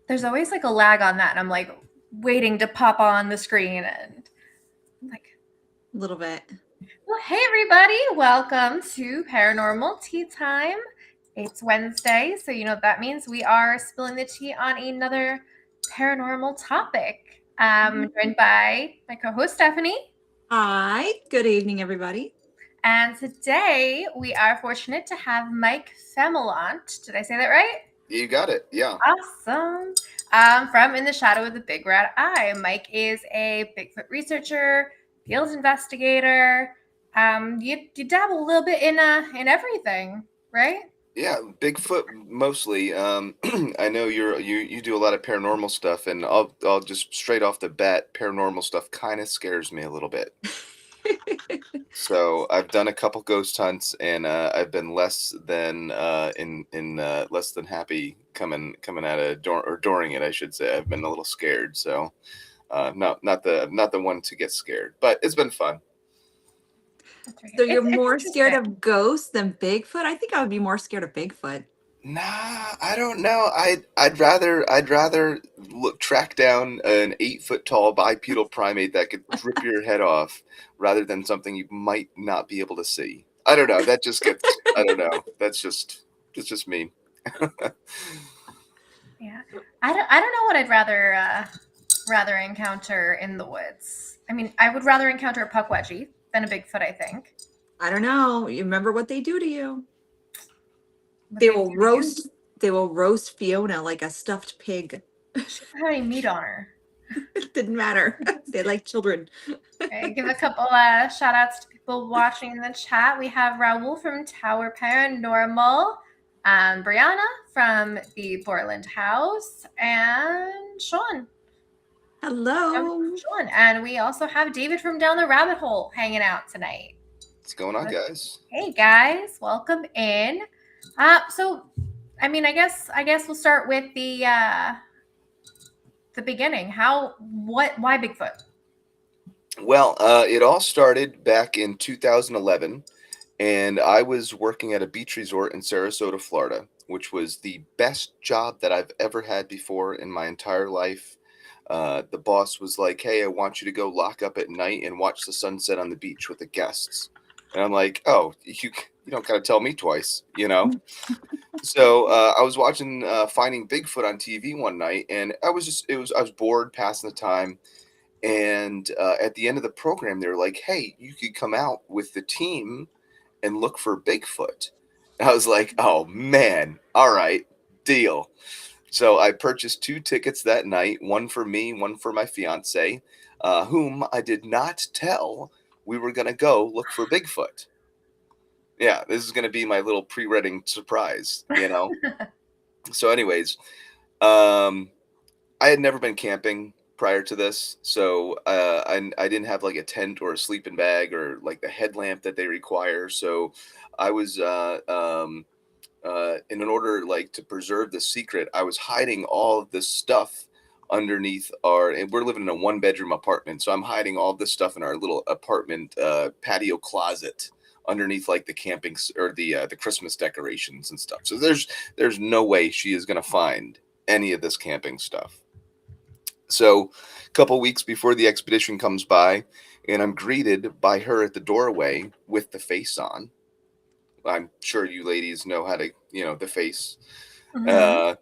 there's always like a lag on that, and I'm like waiting to pop on the screen, and I'm like, A little bit. well, hey everybody, welcome to Paranormal Tea Time. It's Wednesday, so you know what that means. We are spilling the tea on another paranormal topic. Joined by my co-host Stephanie. Hi, good evening, everybody. And today we are fortunate to have Mike Familant. Did I say that right? You got it. Yeah. Awesome. From In the Shadow of the Big Red Eye. Mike is a Bigfoot researcher, field investigator. You dabble a little bit in everything, right? Yeah, Bigfoot mostly. I know you do a lot of paranormal stuff, and I'll just straight off the bat, paranormal stuff kind of scares me a little bit. So I've done a couple ghost hunts, and I've been less than less than happy coming out of or during it, I should say. I've been a little scared, so not the one to get scared, but it's been fun. Right. So you're It's more scared interesting. of ghosts than Bigfoot? I think I would be more scared of Bigfoot. Nah, I don't know. I'd rather track down an 8 foot tall bipedal primate that could rip your head off rather than something you might not be able to see. I don't know. That just gets. I don't know. That's just me. Yeah, I don't know what I'd rather encounter in the woods. I mean, I would rather encounter a puckwudgie than a Bigfoot. I think. I don't know. You remember what they do to you? What They they will do to you? roast. They will roast Fiona like a stuffed pig. She doesn't have any meat on her. It didn't matter. They like children. Okay, give a couple shout outs to people watching in the chat. We have Raul from Tower Paranormal, Brianna from the Borland House, and Sean. Hello. Sean. And we also have David from Down the Rabbit Hole hanging out tonight. What's going on, guys? Hey guys, welcome in. So I mean, I guess we'll start with the beginning. Why Bigfoot? Well, it all started back in 2011, and I was working at a beach resort in Sarasota, Florida, which was the best job that I've ever had before in my entire life. The boss was like, "Hey, I want you to go lock up at night and watch the sunset on the beach with the guests." And I'm like, "Oh, you don't gotta tell me twice, you know." So I was watching Finding Bigfoot on TV one night, and I was bored, passing the time. And at the end of the program, they were like, "Hey, you could come out with the team and look for Bigfoot." And I was like, "Oh man, all right, deal." So I purchased 2 tickets that night, one for me, one for my fiance, whom I did not tell we were going to go look for Bigfoot. Yeah, this is going to be my little pre-wedding surprise, you know? So, anyways, um, I had never been camping prior to this, so I didn't have like a tent or a sleeping bag or like the headlamp that they require. So I was in order like to preserve the secret, I was hiding all of this stuff underneath our. And we're living in a 1 bedroom apartment, so I'm hiding all this stuff in our little apartment patio closet underneath like the or the Christmas decorations and stuff. So there's no way she is gonna find any of this camping stuff. So, a couple weeks before the expedition comes by, and I'm greeted by her at the doorway with the face on. I'm sure you ladies know how to, the face. Mm-hmm. Uh,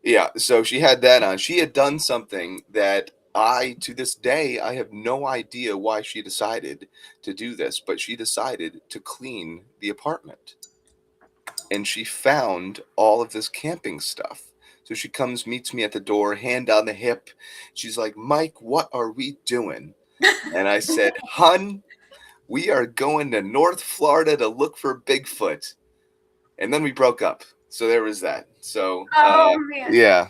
yeah, so she had that on. She had done something that to this day, I have no idea why she decided to do this, but she decided to clean the apartment. And she found all of this camping stuff. So she comes, meets me at the door, hand on the hip. She's like, "Mike, what are we doing?" And I said, "Hun, we are going to North Florida to look for Bigfoot." And then we broke up. So there was that. So, Oh man. yeah.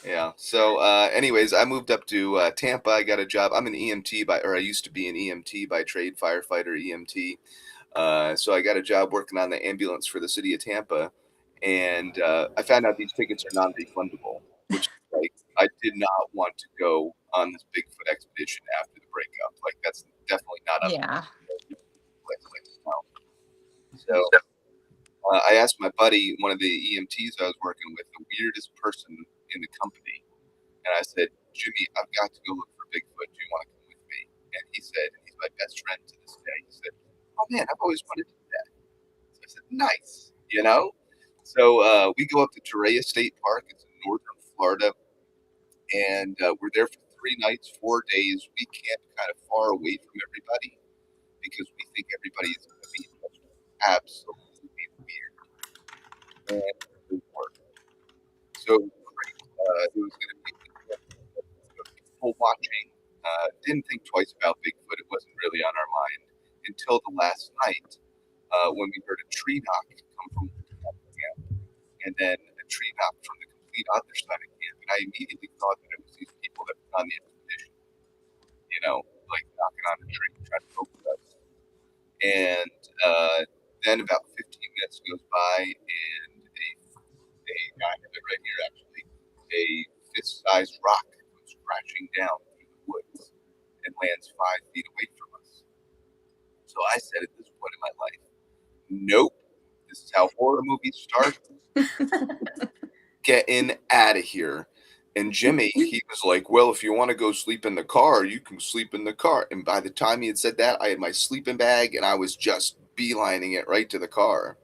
Yeah. So, anyways, I moved up to Tampa. I got a job. I'm an EMT or I used to be an EMT by trade, firefighter, EMT. So I got a job working on the ambulance for the city of Tampa, and I found out these tickets are non-refundable, which is like I did not want to go on this Bigfoot expedition after the breakup. Like that's definitely not on Yeah. the so I asked my buddy, one of the EMTs I was working with, the weirdest person in the company. And I said, Jimmy, I've got to go look for Bigfoot. Do you want to come with me? And he said, and he's my best friend to this day. He said, oh man, I've always wanted to do that. So I said, nice, So we go up to Torreya State Park. It's in northern Florida. And we're there for 3 nights, 4 days. We camp kind of far away from everybody because we think everybody is going to be just absolutely weird. And it worked. So great. It was going to be people watching. Didn't think twice about Bigfoot. It wasn't really on our mind until the last night when we heard a tree knock come from camp, and then a tree knock from the complete other side of camp. And I immediately thought that it was these people that were on the expedition, like knocking on a tree, trying to poke with us. And then about 15 minutes goes by, and I have it right here actually, a fist-sized rock comes crashing down through the woods and lands 5 feet away from us. So I said at this point in my life, nope, this is how horror movies start. Getting out of here. And Jimmy, he was like, well, if you want to go sleep in the car, you can sleep in the car. And by the time he had said that, I had my sleeping bag and I was just beelining it right to the car.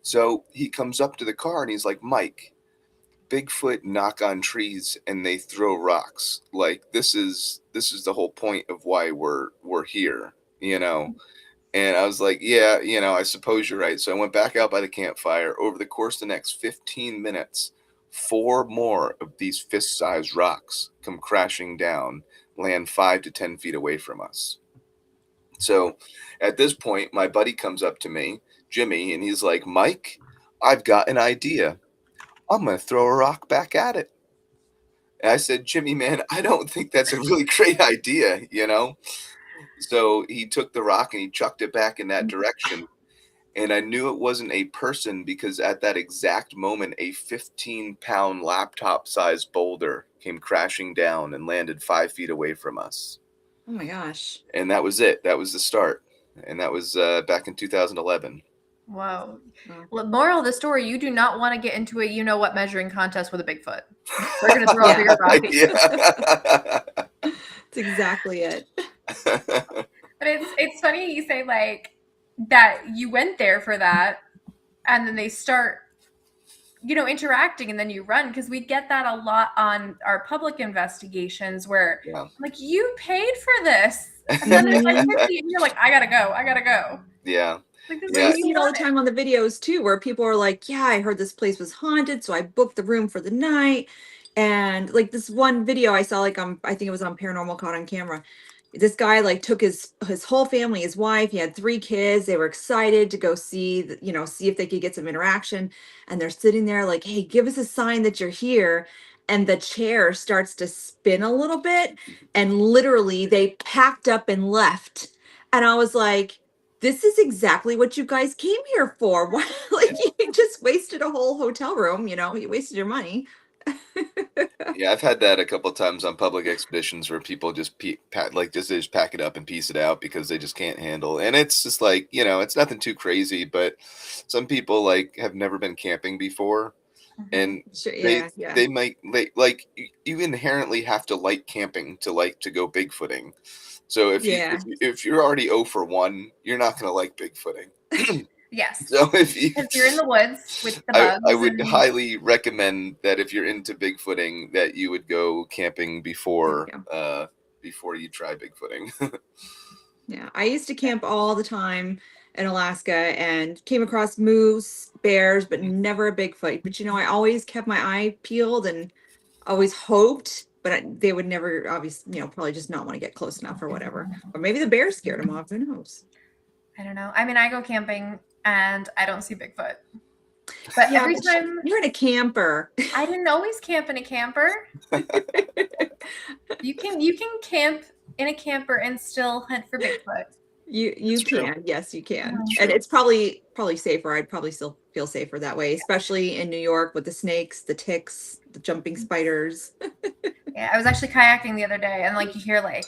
So he comes up to the car and he's like, Mike, Bigfoot knock on trees and they throw rocks. Like this is the whole point of why we're here, And I was like, yeah, I suppose you're right. So I went back out by the campfire. Over the course of the next 15 minutes, 4 more of these fist-sized rocks come crashing down, land 5 to 10 feet away from us. So at this point, my buddy comes up to me, Jimmy, and he's like, Mike, I've got an idea. I'm going to throw a rock back at it. And I said, Jimmy, man, I don't think that's a really great idea, So he took the rock and he chucked it back in that direction. And I knew it wasn't a person because at that exact moment, a 15-pound laptop-sized boulder came crashing down and landed 5 feet away from us. Oh my gosh. And that was it. That was the start. And that was back in 2011. Whoa. Well, moral of the story, you do not want to get into a what measuring contest with a Bigfoot. They're going to throw up your rock. That's exactly it. But it's funny you say like that you went there for that and then they start interacting and then you run, because we get that a lot on our public investigations where like you paid for this and then there's like 50 and you're like I gotta go. Yeah. Like, I see it all the time on the videos too, where people are like, yeah, I heard this place was haunted, so I booked the room for the night. And like this one video I saw, like I think it was on Paranormal Caught on Camera. This guy like took his whole family, his wife, he had 3 kids. They were excited to go see, see if they could get some interaction. And they're sitting there like, hey, give us a sign that you're here. And the chair starts to spin a little bit. And literally they packed up and left. And I was like, this is exactly what you guys came here for. Why, like you just wasted a whole hotel room, you wasted your money. Yeah, I've had that a couple of times on public expeditions where people just they just pack it up and piece it out because they just can't handle. And it's just like, it's nothing too crazy, but some people like have never been camping before, and Sure, they might like you inherently have to like camping to go bigfooting. So if you're already 0 for 1, you're not going to like bigfooting. Yes. So if you're in the woods with the bugs, I would highly recommend that if you're into bigfooting, that you would go camping before you try bigfooting. Yeah, I used to camp all the time in Alaska and came across moose, bears, but never a Bigfoot. But I always kept my eye peeled and always hoped, but they would never, obviously, probably just not want to get close enough or whatever. Or maybe the bears scared them off. Who knows? I don't know. I mean, I go camping and I don't see Bigfoot. But every time you're in a camper. I didn't always camp in a camper. You can camp in a camper and still hunt for Bigfoot. You can. Yes, you can. And it's probably safer. I'd probably still feel safer that way, especially in New York with the snakes, the ticks, the jumping spiders. Yeah, I was actually kayaking the other day and like you hear like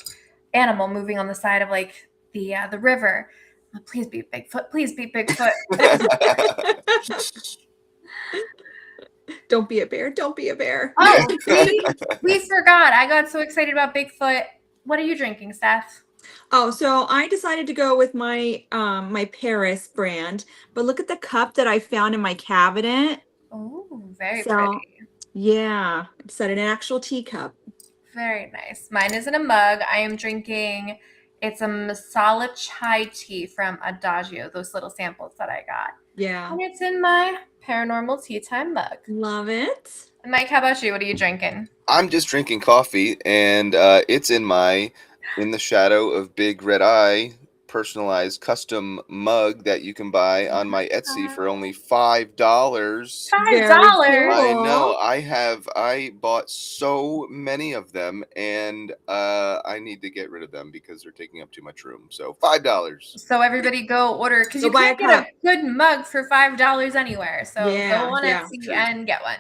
animal moving on the side of like the river. Oh, please be Bigfoot. Please be Bigfoot. Don't be a bear. Don't be a bear. Oh, we forgot. I got so excited about Bigfoot. What are you drinking, Steph? Oh, so I decided to go with my Paris brand, but look at the cup that I found in my cabinet. Oh, very So pretty. yeah, it's an actual teacup. Very nice. Mine is in a mug. I am drinking, it's a masala chai tea from Adagio, those little samples that I got. Yeah, And it's in my Paranormal Tea Time mug. love it. And Mike, how about you? What are you drinking? I'm just drinking coffee, and it's in the shadow of Big Red Eye personalized custom mug that you can buy on my Etsy for only $5. Very $5. I know. cool. I bought so many of them, and I need to get rid of them because they're taking up too much room. So $5. So everybody go order, because Go you buy a can't get a cup. good mug for $5 anywhere. So Yeah, go on yeah. Etsy True. and get one.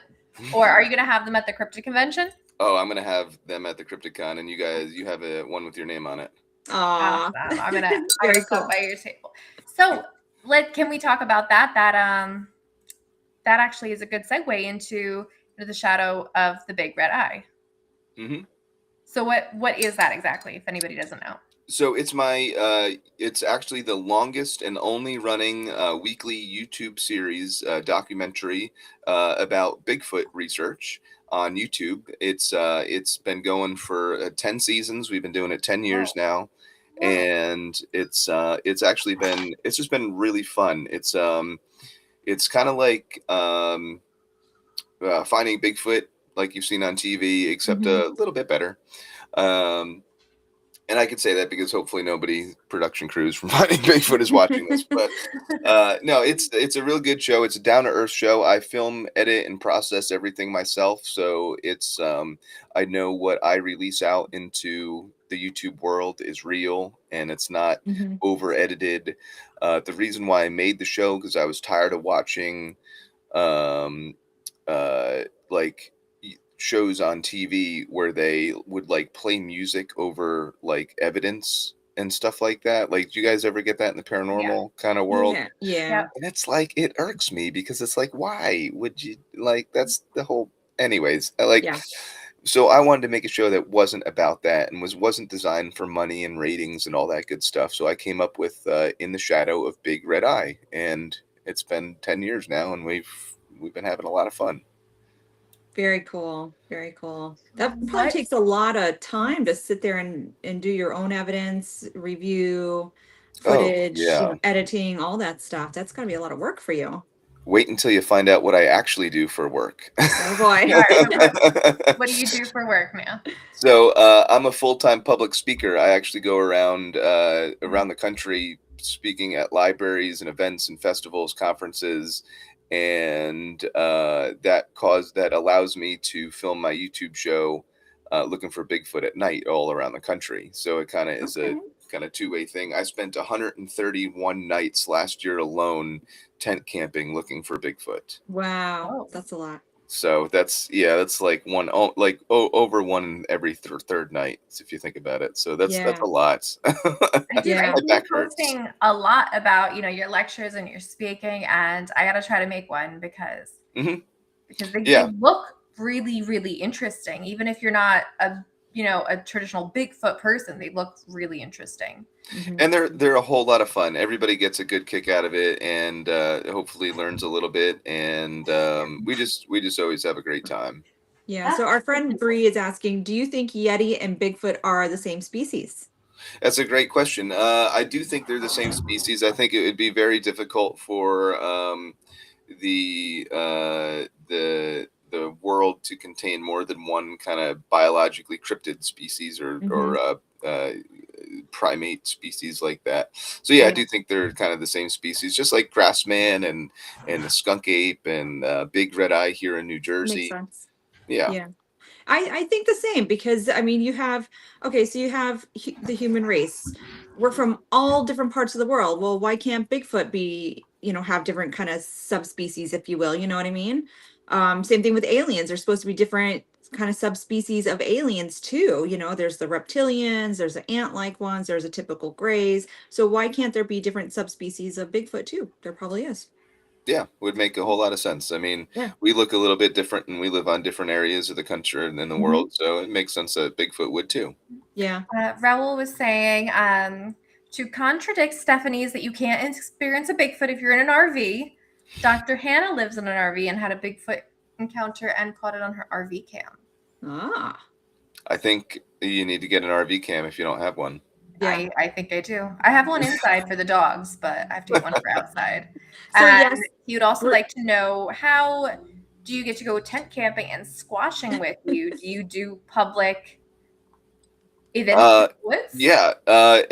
Or are you going to have them at the cryptid convention? Oh, I'm gonna have them at the Crypticon, and you have a one with your name on it. Aw, Awesome. I'm gonna very stop cool. by your table. So can we talk about that? That actually is a good segue into the shadow of the big red eye. Mm-hmm. So what is that exactly, if anybody doesn't know? So it's actually the longest and only running weekly YouTube series documentary about Bigfoot research on YouTube. It's been going for 10 seasons. We've been doing it 10 years Whoa. now, Whoa. and it's just been really fun. It's kind of like finding Bigfoot like you've seen on TV, except Mhm. a little bit better. Um, and I can say that because hopefully nobody production crews from Finding Bigfoot is watching this. But no, it's a real good show. It's a down to earth show. I film, edit, and process everything myself, so it's I know what I release out into the YouTube world is real and it's not Mhm. over edited. The reason why I made the show because I was tired of watching um, like shows on TV where they would like play music over like evidence and stuff like that. Like, do you guys ever get that in the Yeah. paranormal kind of world? Yeah, yeah, Yep. And it's like it irks me because it's like, why would you like? That's the whole. Anyways, I like. yeah. So I wanted to make a show that wasn't about that and wasn't designed for money and ratings and all that good stuff. So I came up with In the Shadow of Big Red Eye, and it's been 10 years now, and we've been having a lot of fun. Very cool. Very cool. That probably What? takes a lot of time to sit there and do your own evidence, review, Oh, footage, yeah. editing, all that stuff. That's got to be a lot of work for you. Wait until you find out what I actually do for work. Oh boy. All right, what do you do for work, man? So I'm a full-time public speaker. I actually go around around the country speaking at libraries and events and festivals, conferences, and that allows me to film my YouTube show looking for Bigfoot at night all around the country. So it kind of is a Okay. kind of two-way thing. I spent 131 nights last year alone tent camping looking for Bigfoot. Wow. Oh. That's a lot. So that's like over one every third night if you think about it. So that's Yeah. a lot. I do. Yeah. I My see you back hurts. posting a lot about your lectures and your speaking, and I gotta try to make one because Mhm. they Yeah. look really really interesting. Even if you're not a traditional Bigfoot person, they look really interesting. Mhm. And they're a whole lot of fun. Everybody gets a good kick out of it, and hopefully learns a little bit. And we just always have a great time. Yeah. So our friend Bree is asking, do you think Yeti and Bigfoot are the same species? That's a great question. I do think they're the same species. I think it would be very difficult for the world to contain more than one kind of biologically cryptid species or primate species like that. So yeah, I do think they're kind of the same species, just like grassman and the skunk ape and big red eye here in New Makes Jersey. sense. Yeah. Yeah. I think the same because I mean you have so you have the human race. We're from all different parts of the world. Well, why can't Bigfoot be, have different kind of subspecies, if you will, you know what I mean? Same thing with aliens. There's supposed to be different kind of subspecies of aliens too. There's the reptilians, there's the ant-like ones, there's a typical grays. So why can't there be different subspecies of Bigfoot too? There probably is. Yeah, would make a whole lot of sense. I mean, Yeah. we look a little bit different, and we live on different areas of the country and in the world, so it makes sense that Bigfoot would too. Yeah. Raul was saying to contradict Stephanie's that you can't experience a Bigfoot if you're in an RV. Dr. Hannah lives in an RV and had a Bigfoot encounter and caught it on her RV cam. Ah. I think you need to get an RV cam if you don't have one. Yeah. I think I do. I have one inside for the dogs, but I have to get one for outside. So And yes, he would also like to know, how do you get to go tent camping and squashing with you? Do you do public events in the woods? Yeah,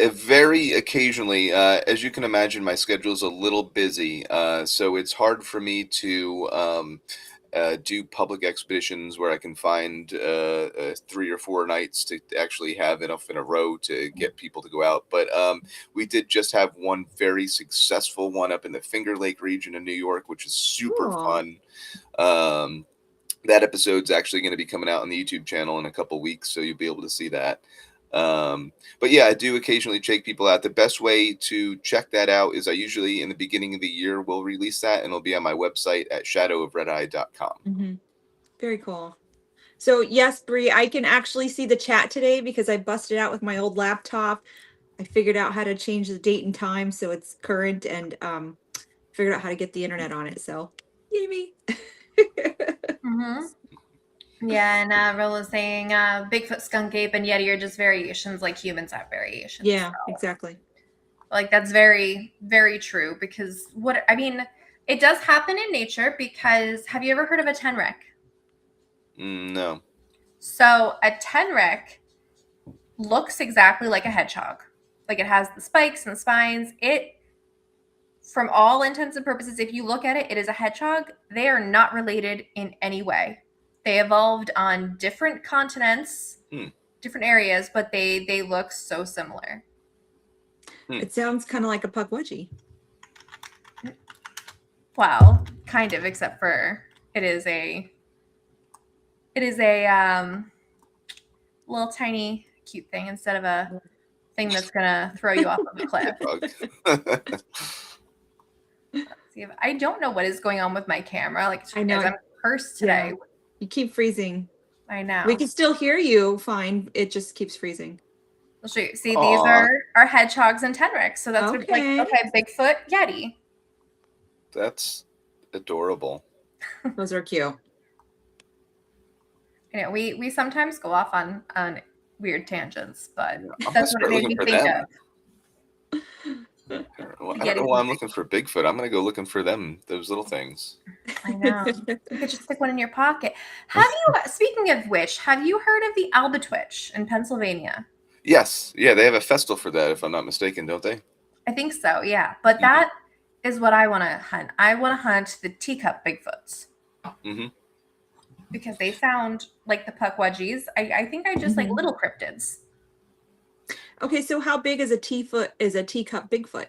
very occasionally. As you can imagine, my schedule's a little busy, so it's hard for me to do public expeditions where I can find 3 or 4 nights to actually have enough in a row to get people to go out. But we did just have one very successful one up in the Finger Lake region in New York, which is super Cool. fun. That episode's actually going to be coming out on the YouTube channel in a couple weeks, so you'll be able to see that. But yeah, I do occasionally take people out. The best way to check that out is I usually in the beginning of the year will release that, and it'll be on my website at shadowofredeye.com. Very cool. So yes, Bree, I can actually see the chat today because I busted out with my old laptop. I figured out how to change the date and time so it's current, and figured out how to get the internet on it. So yay me. Yeah, and Roll is saying Bigfoot, skunk ape, and Yeti are just variations like humans have variations. Yeah, so. exactly. Like that's very, very true, because it does happen in nature. Because have you ever heard of a tenrec? No. So a tenrec looks exactly like a hedgehog. Like it has the spikes and the spines. From all intents and purposes, if you look at it, it is a hedgehog. They are not related in any way. They evolved on different continents, different areas, but they look so similar. It sounds kind of like a pukwudgie. Well, kind of, except for it is a little tiny cute thing instead of a thing that's gonna throw you off of a cliff. Let's see if I don't know what is going on with my camera. Like I know. I'm cursed today. Yeah. You keep freezing. I know. We can still hear you fine. It just keeps freezing. I'll show you. See, these are hedgehogs and tenrecs. So that's what it's like. Okay, Bigfoot, Yeti. That's adorable. Those are cute. You know, we sometimes go off on weird tangents, but I'm that's what it made me think of. Well, I don't know why I'm looking for Bigfoot. I'm gonna go looking for those little things. I know. You could just stick one in your pocket. Speaking of which, have you heard of the Albatwitch in Pennsylvania? Yes. Yeah, they have a festival for that, if I'm not mistaken, don't they? I think so, yeah. But that is what I want to hunt. I want to hunt the teacup Bigfoots. Because they sound like the pukwudgies. I think I just like little cryptids. Okay, so how big is a teacup Bigfoot?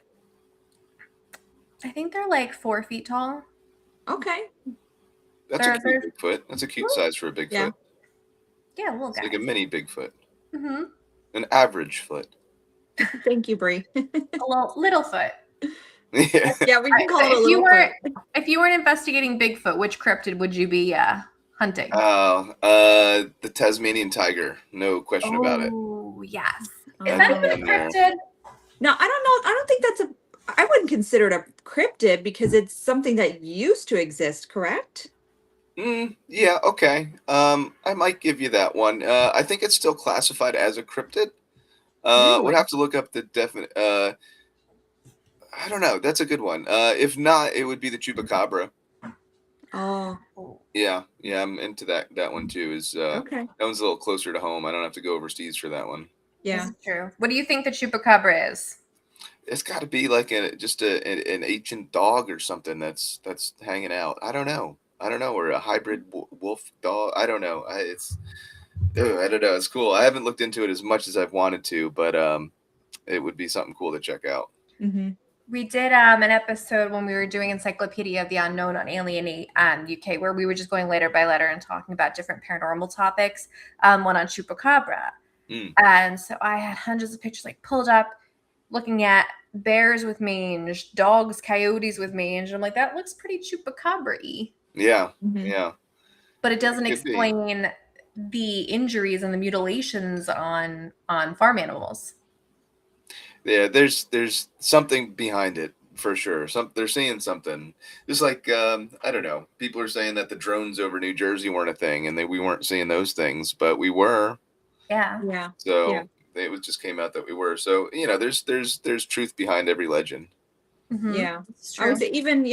I think they're like 4 feet tall. Okay. That's a cute Bigfoot. That's a cute size for a Bigfoot. Yeah, a little guy. Like a mini Bigfoot. An average foot. Thank you, Bree. A little foot. Yeah, we can call it a little foot. If you weren't investigating Bigfoot, which cryptid would you be hunting? The Tasmanian tiger. No question about it. Oh, yes. Is that even a cryptid? No, I don't know. I don't think I wouldn't consider it a cryptid because it's something that used to exist, correct? Yeah, okay. I might give you that one. I think it's still classified as a cryptid. Would have to look up the definite. I don't know. That's a good one. If not, it would be the chupacabra. Oh. Yeah, I'm into that one too. Okay. That one's a little closer to home. I don't have to go overseas for that one. Yeah, that's true. What do you think the chupacabra is? It's got to be like an ancient dog or something that's hanging out. I don't know, or a hybrid wolf dog. I don't know. I don't know. It's cool. I haven't looked into it as much as I've wanted to, but it would be something cool to check out. We did an episode when we were doing Encyclopedia of the Unknown on Alienate UK, where we were just going letter by letter and talking about different paranormal topics. One on chupacabra. And so I had hundreds of pictures like pulled up. looking at bears with mange, dogs, coyotes with mange. I'm like, that looks pretty chupacabra-y. Yeah, Mhm. yeah. But it doesn't could be. explain the injuries and the mutilations on farm animals. Yeah, there's something behind it for sure. They're seeing something. Just like I don't know. People are saying that the drones over New Jersey weren't a thing, and that we weren't seeing those things, but we were. Yeah. Yeah. So Yeah. it just came out that we were. So there's truth behind every legend. Mm-hmm. Yeah. It's I true. would say even,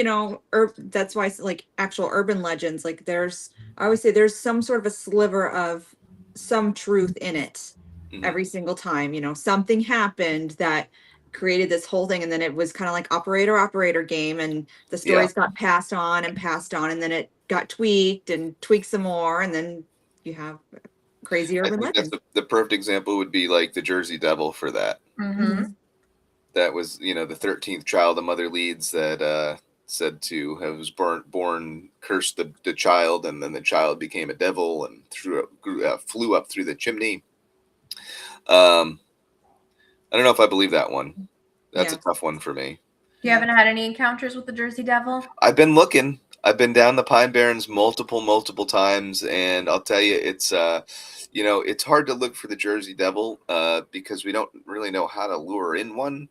that's why like actual urban legends, like I always say there's some sort of a sliver of some truth in it Mhm. every single time, something happened that created this whole thing. And then it was kind of like operator game, and the Yeah, stories got passed on, and then it got tweaked some more. And then you have crazy I urban think that's legend. the perfect example would be like the Jersey Devil for that. Mm-hmm. Mhm. That was the 13th child the mother leads that said to have was born cursed the child, and then the child became a devil and flew up through the chimney. um I don't know if I believe that one. That's Yeah. a tough one for me. You Yeah. haven't had any encounters with the Jersey Devil? I've been looking. I've been down the Pine Barrens multiple times, and I'll tell you, it's hard to look for the Jersey Devil because we don't really know how to lure in one.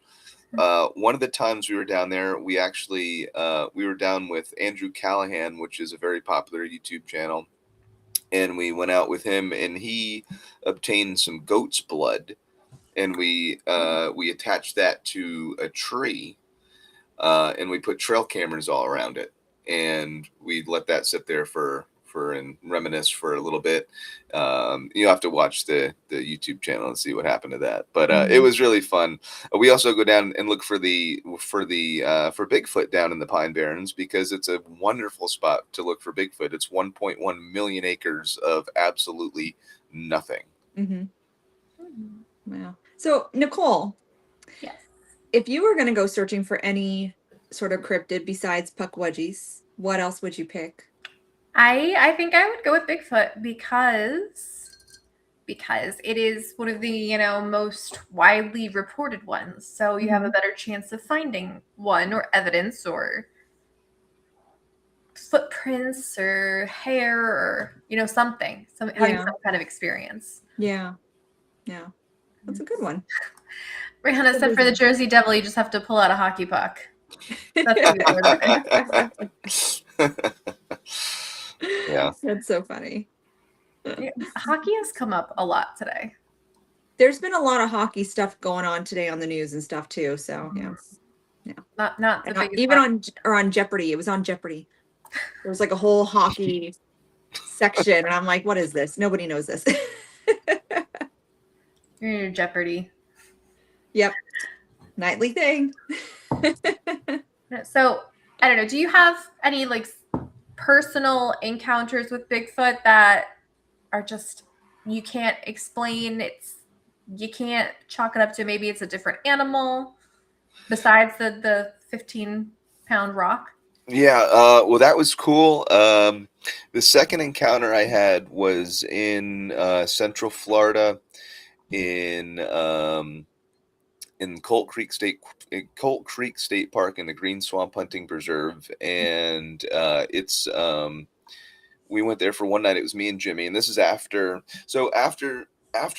One of the times we were down there, we actually we were down with Andrew Callahan, which is a very popular YouTube channel, and we went out with him, and he obtained some goat's blood, and we attached that to a tree, and we put trail cameras all around it, and we let that sit there and reminisce for a little bit. You have to watch the YouTube channel and see what happened to that, but it Mhm. was really fun. We also go down and look for for Bigfoot down in the Pine Barrens, because it's a wonderful spot to look for Bigfoot. It's 1.1 million acres of absolutely nothing. Mhm. Wow. So, Nicole, Yes. if you were going to go searching for any sort of cryptid besides Puckwudgies, what else would you pick? I think I would go with Bigfoot because it is one of the most widely reported ones. So you have a better chance of finding one or evidence or footprints or hair or something, having Yeah. some kind of experience. Yeah. Yeah. That's a good one. Rihanna said for the Jersey Devil, you just have to pull out a hockey puck. That's what you ordered. Yeah. That's so funny. Yeah, hockey has come up a lot today. There's been a lot of hockey stuff going on today on the news and stuff too. So yeah. Not the And biggest even hockey. on Jeopardy. It was on Jeopardy. There was like a whole hockey section, and I'm like, what is this? Nobody knows this. You're in your Jeopardy. Yep. Nightly thing. So I don't know. Do you have any personal encounters with Bigfoot that are just you can't explain? You can't chalk it up to maybe it's a different animal besides the 15-pound rock. Yeah, well, that was cool. The second encounter I had was in Central Florida, in Colt Creek State Park in the Green Swamp Hunting Preserve, and we went there for one night. It was me and Jimmy, and this is after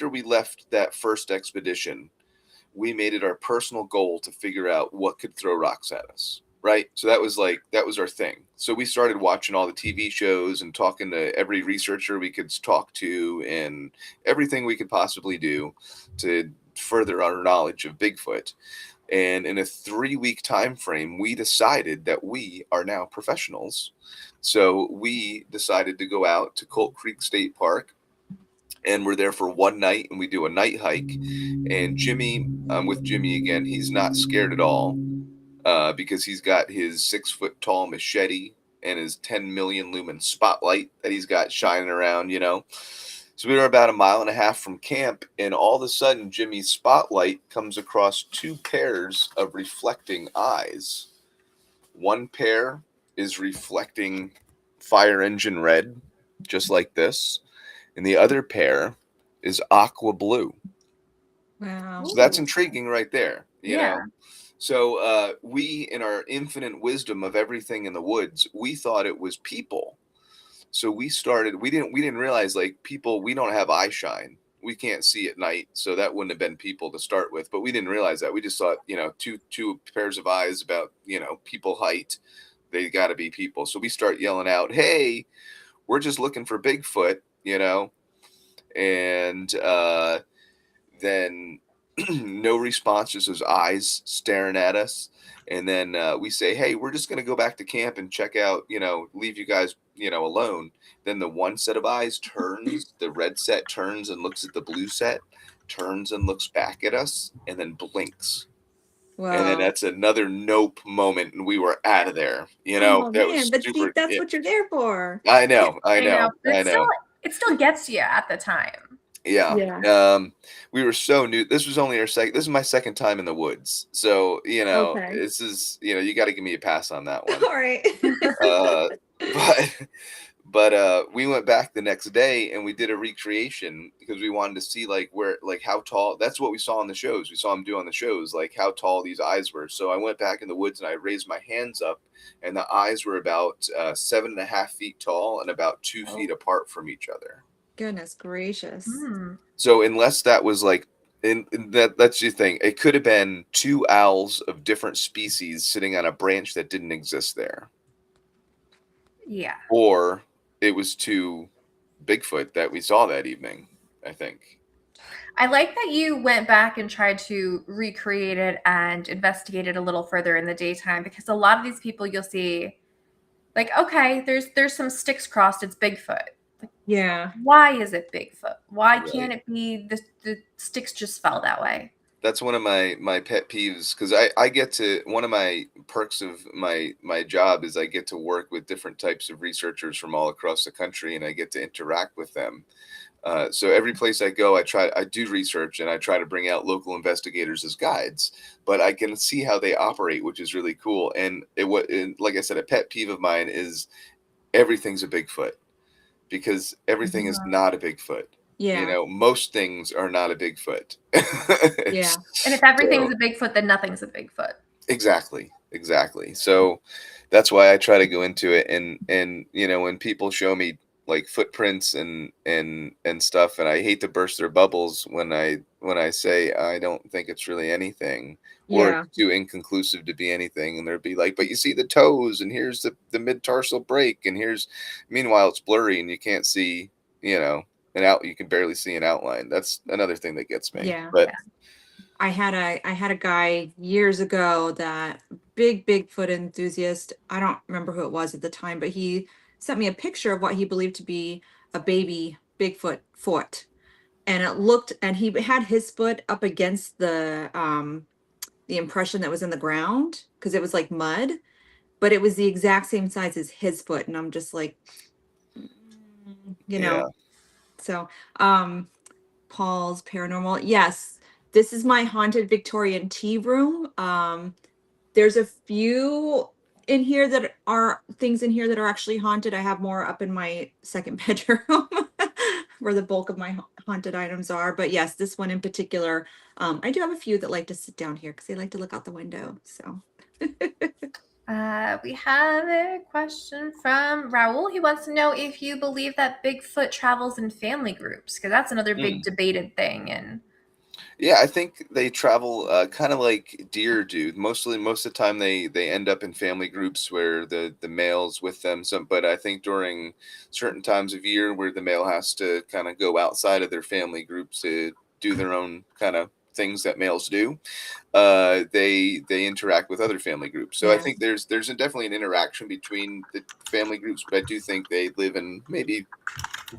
we left that first expedition, we made it our personal goal to figure out what could throw rocks at us. Right. So that was our thing. So we started watching all the TV shows and talking to every researcher we could talk to, and everything we could possibly do to further our knowledge of Bigfoot. And in a 3-week time frame, we decided that we are now professionals. So we decided to go out to Colt Creek State Park, and we're there for one night, and we do a night hike. And Jimmy, I'm with Jimmy again. He's not scared at all, because he's got his 6 foot tall machete and his 10 million lumen spotlight that he's got shining around. So we were about a mile and a half from camp, and all of a sudden Jimmy's spotlight comes across two pairs of reflecting eyes. One pair is reflecting fire engine red, just like this, and the other pair is aqua blue. Wow. So that's intriguing right there. you know. So we, in our infinite wisdom of everything in the woods, we thought it was people. So we didn't realize, like, people, we don't have eye shine. We can't see at night, so that wouldn't have been people to start with. But we didn't realize that. We just thought, two pairs of eyes about, people height. They got to be people. So we start yelling out, "Hey, we're just looking for Bigfoot," and then no response, just those eyes staring at us. And then we say, "Hey, we're just going to go back to camp and check out, leave you guys, alone." Then the one set of eyes turns, the red set turns and looks at the blue set, turns and looks back at us, and then blinks. And then Wow. that's another nope moment, and we were out of there. Oh That man, was but see, super. that's Yeah, what you're there for. I know, I I know, know, but I know. it still gets you at the time. Yeah. Yeah. We were so new. This was only this is my second time in the woods. So, Okay. this is, you got to give me a pass on that one. All right. Uh, but, but we went back the next day and we did a recreation because we wanted to see, like, how tall. That's what we saw on the shows. We saw them do on the shows, like how tall these eyes were. So I went back in the woods and I raised my hands up, and the eyes were about 7.5 feet tall and about 2 feet apart from each other. Goodness gracious. So unless that was like, that's the thing. It could have been two owls of different species sitting on a branch that didn't exist there, Yeah. or it was two Bigfoot that we saw that evening, I think. I like that you went back and tried to recreate it and investigate it a little further in the daytime, because a lot of these people you'll see, like, okay, there's some sticks crossed, it's Bigfoot. Yeah. Why is it Bigfoot? Why Right. can't it be the sticks just fell that way? That's one of my pet peeves, because I get to, one of my perks of my job is I get to work with different types of researchers from all across the country, and I get to interact with them. So every place I go, I do research and I try to bring out local investigators as guides, but I can see how they operate, which is really cool. And like I said, a pet peeve of mine is everything's a Bigfoot, because everything is not a Bigfoot. Yeah. Most things are not a Bigfoot. Yeah. And if everything's a Bigfoot, then nothing's a Bigfoot. Exactly. So that's why I try to go into it, and when people show me, like, footprints and stuff, and I hate to burst their bubbles when I say I don't think it's really anything, or Yeah. it's too inconclusive to be anything, and they'll be like, "But you see the toes, and here's the mid-tarsal break, and meanwhile it's blurry and you can't see, you can barely see an outline." That's another thing that gets me. Yeah. But I had a guy years ago, that big Bigfoot enthusiast. I don't remember who it was at the time, but he sent me a picture of what he believed to be a baby Bigfoot foot. And he had his foot up against the impression that was in the ground, because it was like mud, but it was the exact same size as his foot. And I'm just like, mm, you yeah. know. So, Paul's Paranormal. Yes, this is my haunted Victorian tea room. There's a few in here that are things in here that are actually haunted. I have more up in my second bedroom where the bulk of my haunted items are. But yes, this one in particular, I do have a few that like to sit down here because they like to look out the window. So. We have a question from Raul. He wants to know if you believe that Bigfoot travels in family groups, because that's another big debated thing. And yeah, I think they travel kind of like deer do. Most of the time, they end up in family groups where the male's with them. But I think during certain times of year where the male has to kind of go outside of their family groups to do their own kind of things that males do, they interact with other family groups. So I think there's definitely an interaction between the family groups, but I do think they live in maybe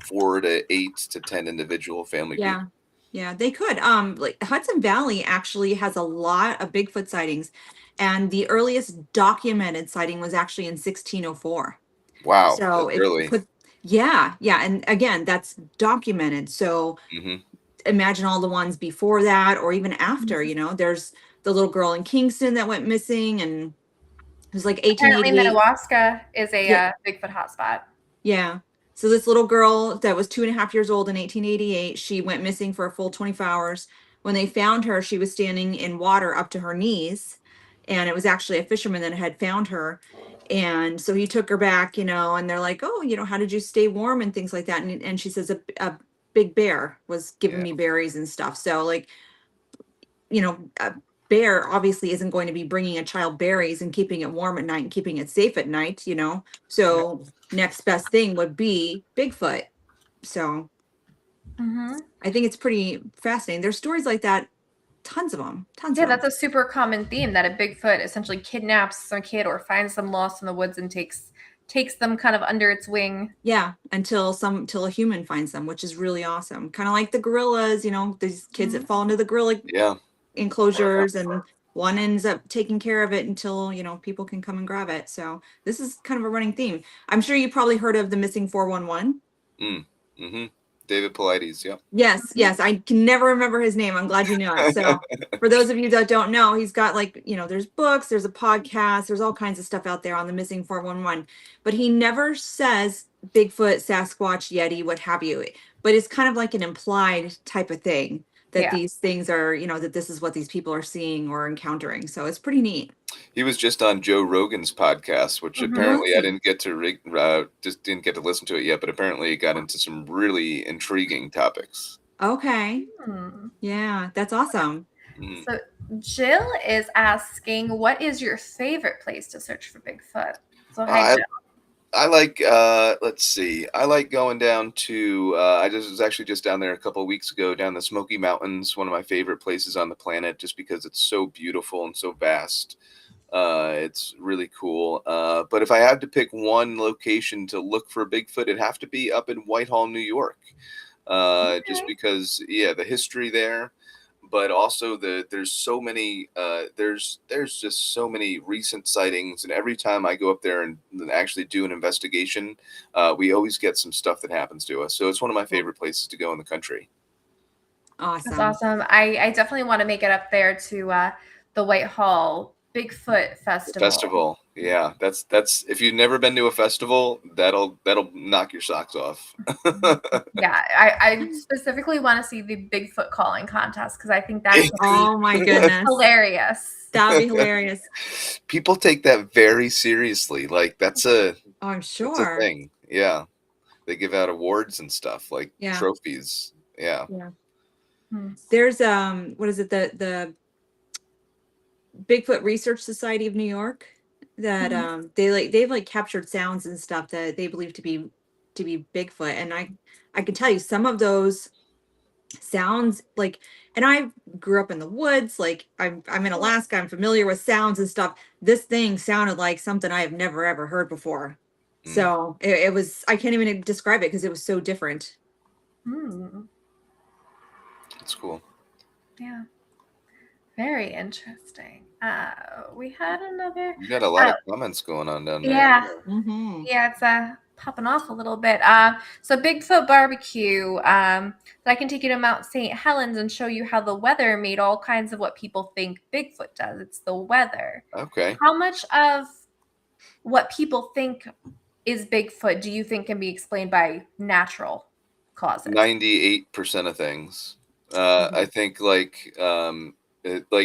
4 to 8 to 10 individual family groups. Yeah, they could. Like Hudson Valley actually has a lot of Bigfoot sightings, and the earliest documented sighting was actually in 1604. Wow, So that's really. Yeah, and again, that's documented. So imagine all the ones before that, or even after. There's the little girl in Kingston that went missing, and it was like apparently 1888. Madawaska is a Bigfoot hotspot. Yeah. So this little girl that was 2.5 years old in 1888, she went missing for a full 24 hours. when they found her, she was standing in water up to her knees, and it was actually a fisherman that had found her. And so he took her back, and they're like, oh, how did you stay warm and things like that. And she says a big bear was giving Yeah. me berries and stuff. So like, a bear obviously isn't going to be bringing a child berries and keeping it warm at night and keeping it safe at night. So next best thing would be Bigfoot. So Mm-hmm. I think it's pretty fascinating. There's stories like that, tons of them, tons Yeah, of them. that's a super common theme, that a Bigfoot essentially kidnaps some kid or finds them lost in the woods and takes them kind of under its wing. Yeah, until a human finds them, which is really awesome. Kind of like the gorillas, these kids that fall into the gorilla Yeah. enclosures, and one ends up taking care of it until people can come and grab it. So this is kind of a running theme. I'm sure you probably heard of the missing 411. Mm-hmm. David Paulides. Yep. Yes, I can never remember his name. I'm glad you know it. So for those of you that don't know, he's got there's books, there's a podcast, there's all kinds of stuff out there on the missing 411, but he never says Bigfoot, Sasquatch, Yeti, what have you. But it's kind of like an implied type of thing that Yeah. these things are, that this is what these people are seeing or encountering. So it's pretty neat. He was just on Joe Rogan's podcast, which Mhm. apparently I didn't get to just didn't get to listen to it yet, but apparently it got into some really intriguing topics. Okay. Hmm. Yeah, that's awesome. Mm. So Jill is asking, what is your favorite place to search for Bigfoot? So hi, Jill. I like let's see. I like going down to I was actually just down there a couple of weeks ago, down the Smoky Mountains, one of my favorite places on the planet, just because it's so beautiful and so vast. It's really cool. But if I had to pick one location to look for Bigfoot, it'd have to be up in Whitehall, New York. Just Okay. because, the history there, but also there's so many there's just so many recent sightings, and every time I go up there and actually do an investigation, we always get some stuff that happens to us. So it's one of my favorite places to go in the country. That's Awesome. awesome. I definitely want to make it up there to the Whitehall Bigfoot Festival. Festival, yeah, that's if you've never been to a festival, that'll knock your socks off. Yeah, I specifically want to see the Bigfoot calling contest because I think that's Oh my goodness. hilarious. That'd be hilarious. People take that very seriously. Like that's a Oh, I'm that's a sure. thing. Yeah, they give out awards and stuff, like Yeah. trophies. Yeah. Yeah. Hmm. There's what is it, the Bigfoot Research Society of New York, that they've captured sounds and stuff that they believe to be Bigfoot, and I can tell you some of those sounds, and I grew up in the woods, I'm in Alaska, I'm familiar with sounds and stuff. This thing sounded like something I have never ever heard before. Mm. So it was, I can't even describe it because it was so different. Hmm. That's cool. Yeah. Very interesting. We had another. You got a lot of comments going on down there. Yeah. Mm-hmm. Yeah, it's popping off a little bit. So Bigfoot barbecue. I can take you to Mount St. Helens and show you how the weather made all kinds of what people think Bigfoot does. It's the weather. Okay. How much of what people think is Bigfoot do you think can be explained by natural causes? 98% of things. I think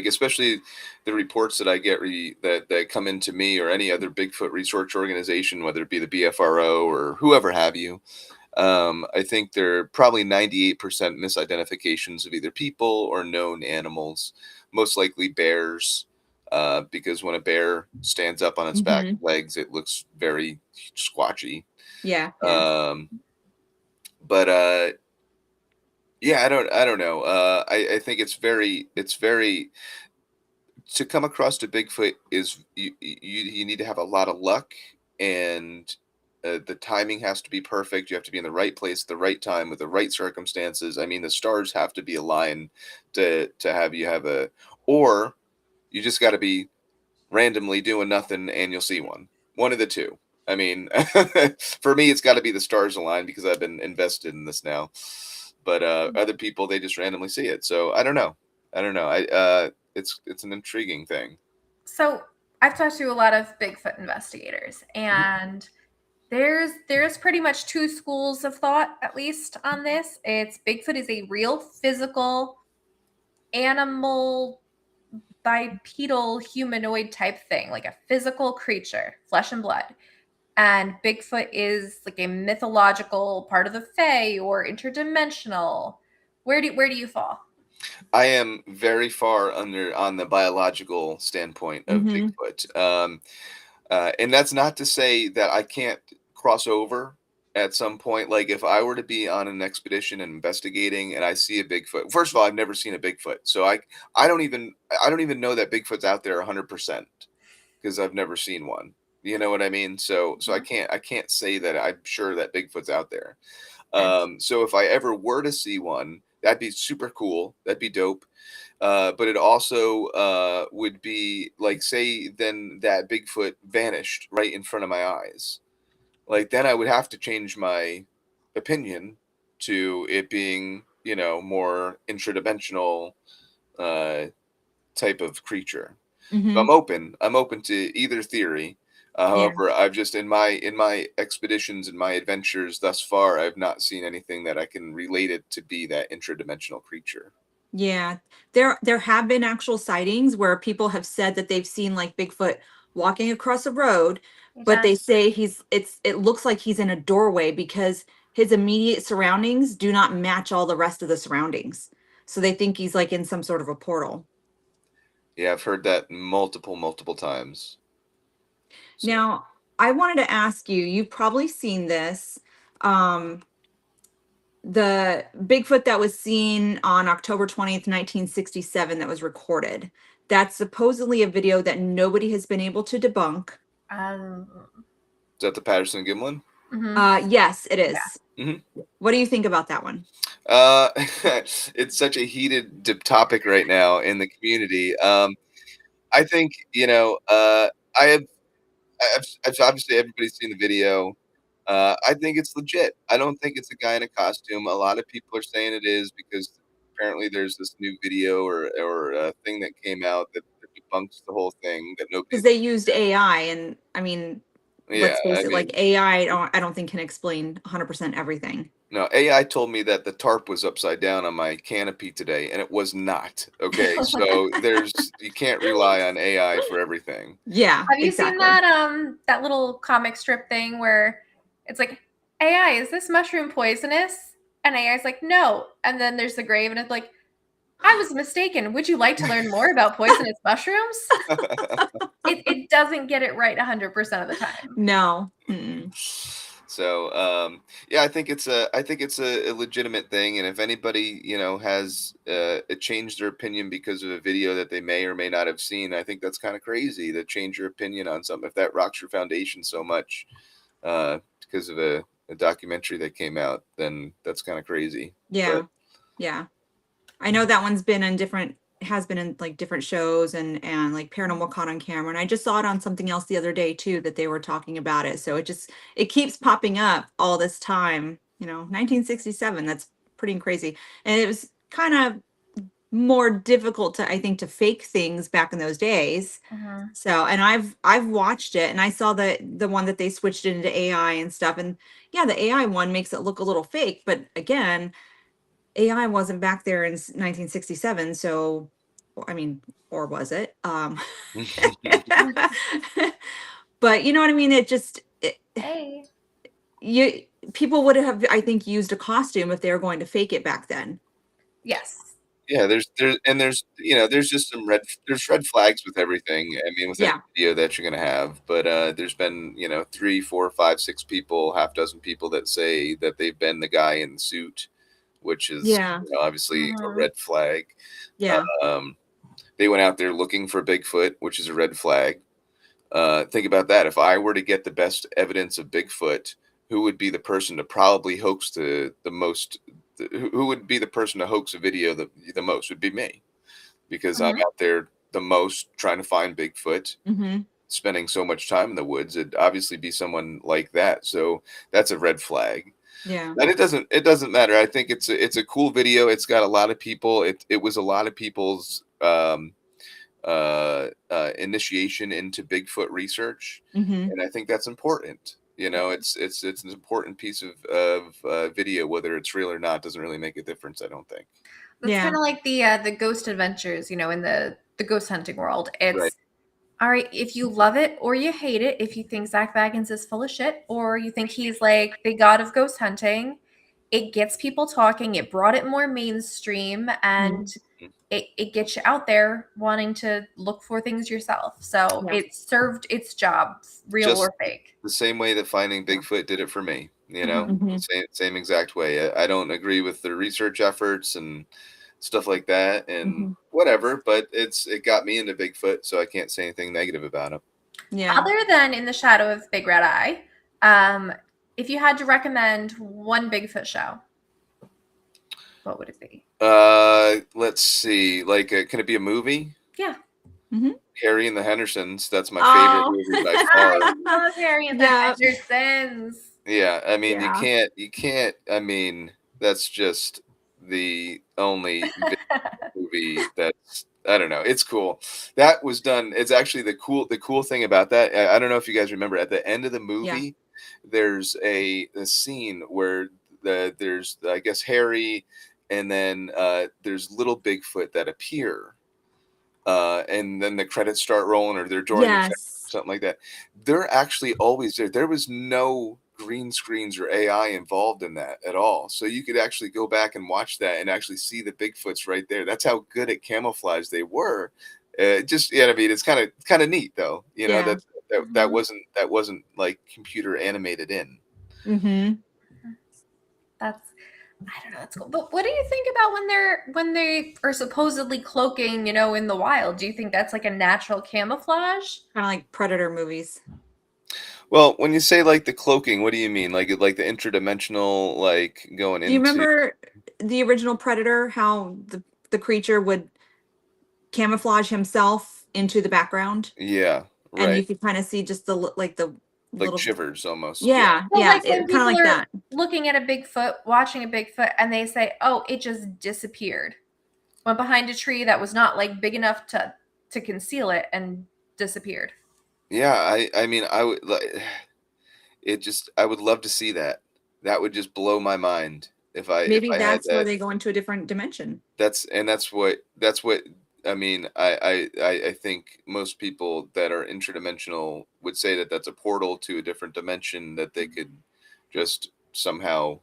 especially the reports that I get that come into me or any other Bigfoot research organization, whether it be the BFRO or whoever have you. I think they're probably 98% misidentifications of either people or known animals, most likely bears, because when a bear stands up on its back legs, it looks very squatchy. Yeah. But yeah, I don't know. I think it's very to come across to Bigfoot is you need to have a lot of luck, and the timing has to be perfect. You have to be in the right place at the right time with the right circumstances. I mean, the stars have to be aligned to have or you just got to be randomly doing nothing and you'll see one. One of the two. I mean, for me, it's got to be the stars aligned because I've been invested in this now. But other people, they just randomly see it. So I don't know. It's an intriguing thing. So I've talked to a lot of Bigfoot investigators, and there's pretty much two schools of thought, at least on this. It's Bigfoot is a real physical animal bipedal humanoid type thing, like a physical creature, flesh and blood. And Bigfoot is like a mythological part of the Fae or interdimensional. Where do you fall? I am very far under on the biological standpoint of Mm-hmm. Bigfoot. And that's not to say that I can't cross over at some point. Like if I were to be on an expedition and investigating and I see a Bigfoot, first of all, I've never seen a Bigfoot. So I don't even know that Bigfoot's out there 100% because I've never seen one. You know what I mean? So Mhm. I can't say that I'm sure that Bigfoot's out there. Okay. So if I ever were to see one, that'd be super cool. That'd be dope. But it also would be like, say, then that Bigfoot vanished right in front of my eyes. Like, then I would have to change my opinion to it being, more intradimensional uh, type of creature. So Mm-hmm. I'm open to either theory. Yeah. However, I've just in my expeditions and my adventures thus far, I've not seen anything that I can relate it to be that intradimensional creature. Yeah, there have been actual sightings where people have said that they've seen like Bigfoot walking across a road, Hey, but John. they say it looks like he's in a doorway because his immediate surroundings do not match all the rest of the surroundings. So they think he's like in some sort of a portal. Yeah, I've heard that multiple times. So Now, I wanted to ask you, you've probably seen this. Um, the Bigfoot that was seen on October 20th, 1967, that was recorded. That's supposedly a video that nobody has been able to debunk. Um, is that the Patterson Gimlin? mhm. Yes, it Yeah. is. Hmm. What do you think about that one? Uh, it's such a heated topic right now in the community. I think I have I've obviously everybody's seen the video. I think it's legit. I don't think it's a guy in a costume. A lot of people are saying it is because apparently there's this new video or a thing that came out that debunks the whole thing that Because nobody's. they used AI, and I mean, Yeah, let's face I it, like mean, AI, I don't think can explain 100% everything. no, AI told me that the tarp was upside down on my canopy today, and it was not. Okay, so you can't rely on AI for everything. Yeah, Have you seen exactly. that little comic strip thing where it's like, AI, is this mushroom poisonous? And AI is like, no. And then there's the grave, and it's like, I was mistaken. Would you like to learn more about poisonous mushrooms? It doesn't get it right 100% of the time. No. Mm-mm. So yeah, I think it's a legitimate thing, and if anybody has changed their opinion because of a video that they may or may not have seen, I think that's kind of crazy to change your opinion on something if that rocks your foundation so much because of a documentary that came out. Then that's kind of crazy. Yeah. But Yeah. I know that one's been in different has been in like different shows and like paranormal caught on camera. And I just saw it on something else the other day too that they were talking about it. So it keeps popping up all this time. 1967, that's pretty crazy. And it was kind of more difficult to, I think, to fake things back in those days. Mhm. So, and I've watched it and I saw the one that they switched it into AI and stuff. And yeah, the AI one makes it look a little fake, but again, AI wasn't back there in 1967, so I mean, or was it? But you know what I mean? Hey. You people would have, I think, used a costume if they were going to fake it back then. Yes. yeah, there's just there's red flags with everything. I mean, with any Yeah. video that you're gonna have, but there's been three, four, five, six people, half dozen people that say that they've been the guy in the suit, which is Yeah. obviously a Mhm. red flag. Yeah. Um, they went out there looking for Bigfoot, which is a red flag. Think about that. If I were to get the best evidence of Bigfoot, who would be the person to probably hoax the most? Who would be the person to hoax a video the most? Would be me, because I'm Mhm. out there the most trying to find Bigfoot, Hmm. spending so much time in the woods. It'd obviously be someone like that. So that's a red flag. Yeah. And it doesn't matter. I think it's a cool video. It's got a lot of people. It was a lot of people's initiation into Bigfoot research, Hmm. and I think that's important. It's an important piece of video, whether it's real or not, doesn't really make a difference. I don't think. That's Yeah. kind of like the ghost adventures, in the ghost hunting world. It's Right. all right, if you love it or you hate it, if you think Zach Baggins is full of shit or you think he's like the god of ghost hunting, it gets people talking. It brought it more mainstream, and it gets you out there wanting to look for things yourself. So Yeah. it served its job, real Just or fake. the same way that finding Bigfoot did it for me, Mhm. same exact way. I don't agree with the research efforts and stuff like that, and Mhm. whatever, but it got me into Bigfoot, so I can't say anything negative about it. Yeah. Other than In the Shadow of Big Red Eye, if you had to recommend one Bigfoot show, what would it be? Let's see. Like, can it be a movie? Yeah. Mhm. Harry and the Hendersons. That's my favorite Oh. movie by I far. love Harry and the Yeah. Hendersons. Yeah, I mean, Yeah. you can't. I mean, that's just the only movie that's, I don't know. It's cool. That was done. It's actually the cool thing about that. I don't know if you guys remember at the end of the Yeah. movie, there's a scene where there's, I guess, Harry, and then there's little Bigfoot that appear, and then the credits start rolling, or they're during the credits, Yes. something like that. They're actually always there. There was no green screens or AI involved in that at all. So you could actually go back and watch that and actually see the Bigfoots right there. That's how good at camouflage they were. Just, yeah, I mean, it's kind of neat though. Yeah. That wasn't like computer animated in. Mhm. That's I don't know. It's cool. But what do you think about when they are supposedly cloaking, in the wild? Do you think that's like a natural camouflage? Kind of like Predator movies. Well, when you say like the cloaking, what do you mean? Like the interdimensional, like going Do you into? remember the original Predator? How the creature would camouflage himself into the background, Yeah, and you right. could kind of see just the Like little. shivers almost. Yeah. Yeah. Well, Yeah. like when It kind of people like are that. looking at a Bigfoot, watching a Bigfoot, and they say, "Oh, it just disappeared." Went behind a tree that was not like big enough to conceal it and disappeared. Yeah, I mean, I would like it just I would love to see that. That would just blow my mind if Maybe I had that's where that. they go into a different dimension. That's what I mean. I think most people that are interdimensional would say that that's a portal to a different dimension that they could just somehow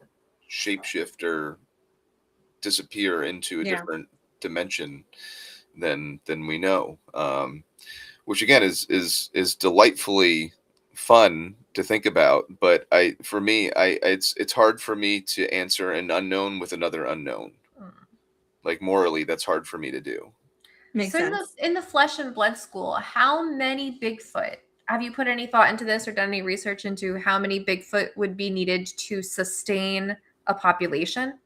shapeshift or disappear into a Yeah. different dimension than we know. Which again is delightfully fun to think about. But for me, it's hard for me to answer an unknown with another unknown. Hmm. Like morally, that's hard for me to do. Makes So sense. in the Flesh and Blood School, how many Bigfoot? Have you put any thought into this or done any research into how many Bigfoot would be needed to sustain a population?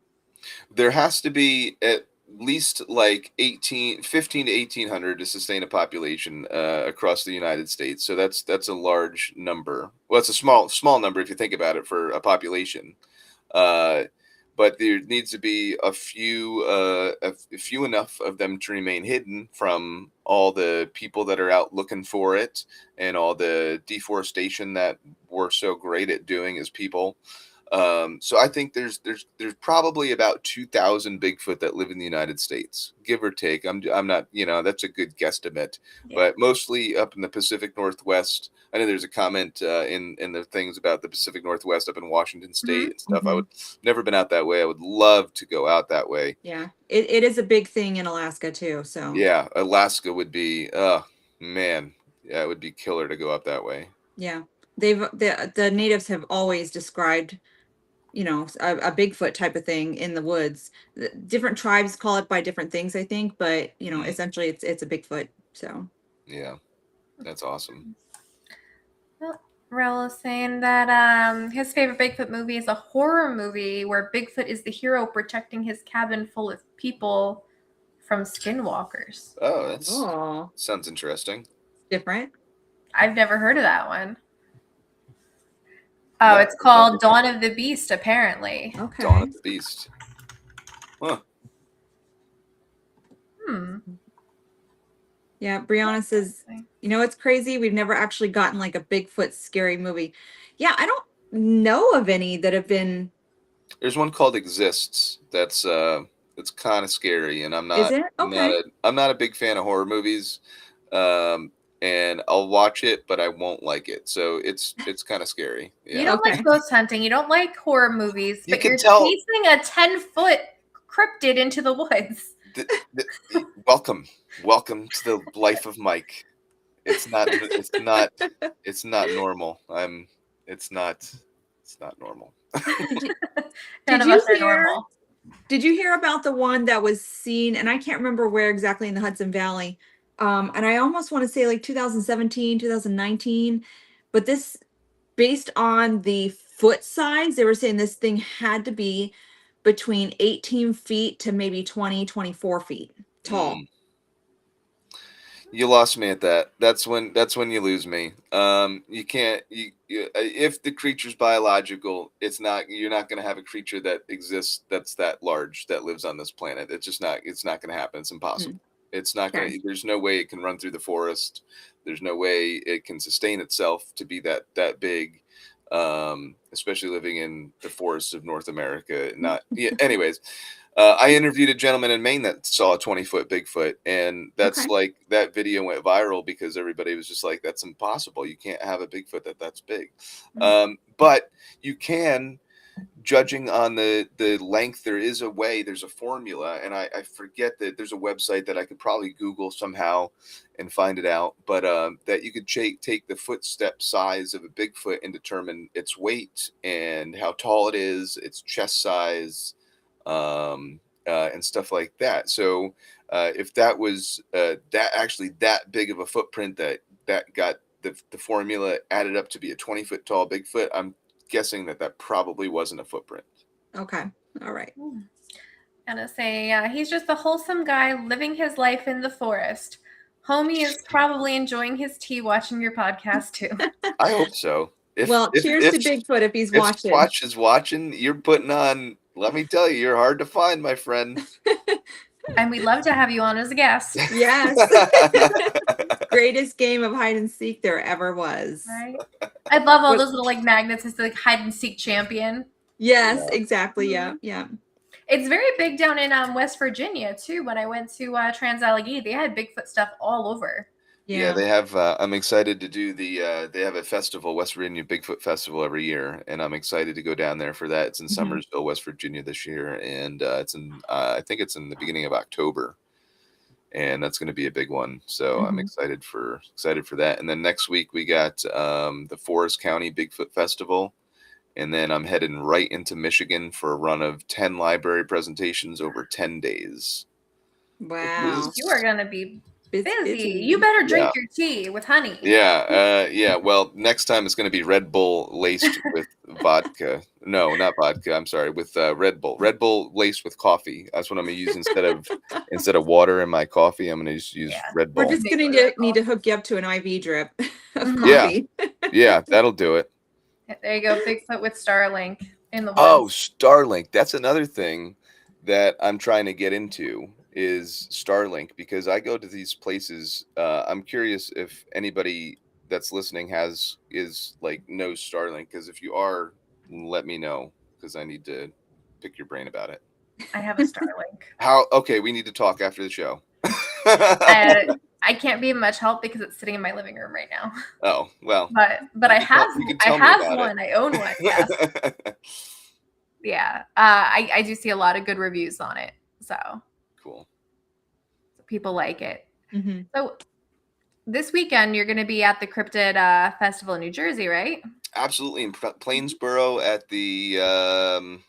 There has to be at least like 15 to 1800 to sustain a population across the United States. So that's a large number. Well, it's a small number if you think about it for a population. Uh, but there needs to be a few enough of them to remain hidden from all the people that are out looking for it, and all the deforestation that we're so great at doing as people. So I think there's probably about 2,000 Bigfoot that live in the United States, give or take. I'm not, that's a good guesstimate, Yeah. but mostly up in the Pacific Northwest. I know there's a comment in the things about the Pacific Northwest up in Washington State Mhm. and stuff. I Mhm. would never been out that way. I would love to go out that way. Yeah. It is a big thing in Alaska too. So Yeah, Alaska would be, man, yeah, it would be killer to go up that way. yeah, the natives have always described, a Bigfoot type of thing in the woods. Different tribes call it by different things, I think, but Mhm. essentially it's a Bigfoot. So Yeah, that's awesome. Well, Raul is saying that his favorite Bigfoot movie is a horror movie where Bigfoot is the hero protecting his cabin full of people from skinwalkers. Oh, that's oh, sounds interesting. different. I've never heard of that one. Oh, No, it's called Dawn of the Beast, apparently. Okay. Dawn of the Beast. Huh. Hmm. Yeah, Brianna says, it's crazy. We've never actually gotten like a Bigfoot scary movie. Yeah, I don't know of any that have been. There's one called Exists. That's It's kind of scary, and Is it? Okay. I'm not a big fan of horror movies. Um, and I'll watch it, but I won't like it. So it's kind of scary. You Yeah. don't like Okay. ghost hunting. You don't like horror movies, You but can you're tell. chasing a 10-foot cryptid into the woods. Welcome, welcome to the life of Mike. It's not. It's not. It's not normal. It's not. It's not normal. None Did of you us are hear? normal. Did you hear about the one that was seen? And I can't remember where exactly in the Hudson Valley. And I almost want to say like 2017, 2019. But this, based on the foot size, they were saying this thing had to be between 18 feet to maybe 20, 24 feet tall. Mm. You lost me at that. That's when you lose me. You can't. If the creature's biological, it's not. You're not going to have a creature that exists that's that large that lives on this planet. It's just not. It's not going to happen. It's impossible. It's not going Okay. to. There's no way it can run through the forest. There's no way it can sustain itself to be that big. Especially living in the forests of North America. Not. Yeah. Anyways. I interviewed a gentleman in Maine that saw a 20-foot Bigfoot, and that's Okay. like that video went viral because everybody was just like, "That's impossible. You can't have a Bigfoot that's big." But you can, judging on the length. There is a way. There's a formula, and I forget that there's a website that I could probably Google somehow and find it out. But that you could take the footstep size of a Bigfoot and determine its weight and how tall it is, its chest size, and stuff like that. So if that was that actually that big of a footprint that got the formula added up to be a 20-foot tall Bigfoot, I'm guessing that probably wasn't a footprint. Okay. All right. Gonna say, yeah, he's just a wholesome guy living his life in the forest. Homie is probably enjoying his tea watching your podcast too. I hope so. Well, cheers to Bigfoot if he's watching. Squatch is watching, you're putting on. Let me tell you, you're hard to find, my friend. And we'd love to have you on as a guest. Yes. Greatest game of hide and seek there ever was. Right? I'd love all What- those little like magnets. It's like hide and seek champion. Yes, Yeah. exactly. Yeah, yeah. It's very big down in West Virginia too. When I went to Trans-Allegheny, they had Bigfoot stuff all over. Yeah, they have. I'm excited to do the. They have a festival, West Virginia Bigfoot Festival, every year, and I'm excited to go down there for that. It's in Mhm. Summersville, West Virginia, this year, and it's in. I think it's in the beginning of October, and that's going to be a big one. So I'm Mhm. excited for that. And then next week we got the Forest County Bigfoot Festival, and then I'm heading right into Michigan for a run of 10 library presentations over 10 days. Wow. You are gonna be busy. Busy. You better drink Yeah. your tea with honey. Yeah. Well, next time it's going to be Red Bull laced with vodka. No, not vodka. I'm sorry, with Red Bull. Red Bull laced with coffee. That's what I'm going to use instead of water in my coffee. I'm going to use Red We're Bull. just going to need to hook you up to an IV drip of Mhm. coffee. Yeah, that'll do it. There you go, Bigfoot with Starlink in the woods. Oh, Starlink. That's another thing that I'm trying to get into is Starlink, because I go to these places. I'm curious if anybody that's listening knows Starlink, because if you are, let me know, because I need to pick your brain about it. I have a Starlink. Okay, we need to talk after the show. I can't be much help because it's sitting in my living room right now. Oh, well. But I have about one. it. I own one. Yes. Yeah. I do see a lot of good reviews on it. So Cool. people like it. Mhm. So this weekend you're going to be at the Cryptid Festival in New Jersey, right? Absolutely, in Plainsboro at the I'm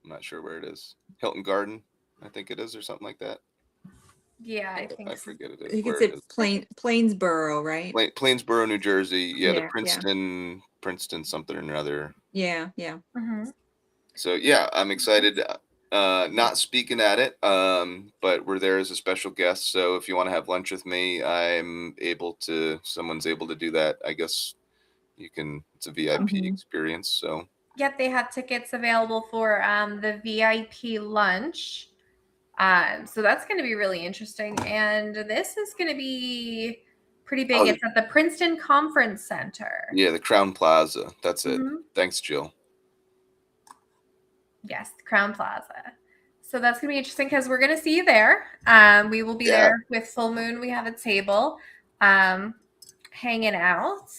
not sure where it is. Hilton Garden, I think it is, or something like that. Yeah, I think I so. forget it. You Where could it say is. Plainsboro, right? Plainsboro, New Jersey. Yeah, the Yeah, Princeton something or another. Yeah. Mhm. So yeah, I'm excited. Not speaking at it, but we're there as a special guest. So if you want to have lunch with me, someone's able to do that. I guess you can. It's a VIP Mhm. experience. So Yep, they have tickets available for the VIP lunch. So that's going to be really interesting. And this is going to be pretty big. Oh, It's at the Princeton Conference Center. yeah, the Crown Plaza. That's it. Mhm. Thanks, Jill. Yes, Crown Plaza. So that's going to be interesting because we're going to see you there. We will be there with full moon. We have a table hanging out.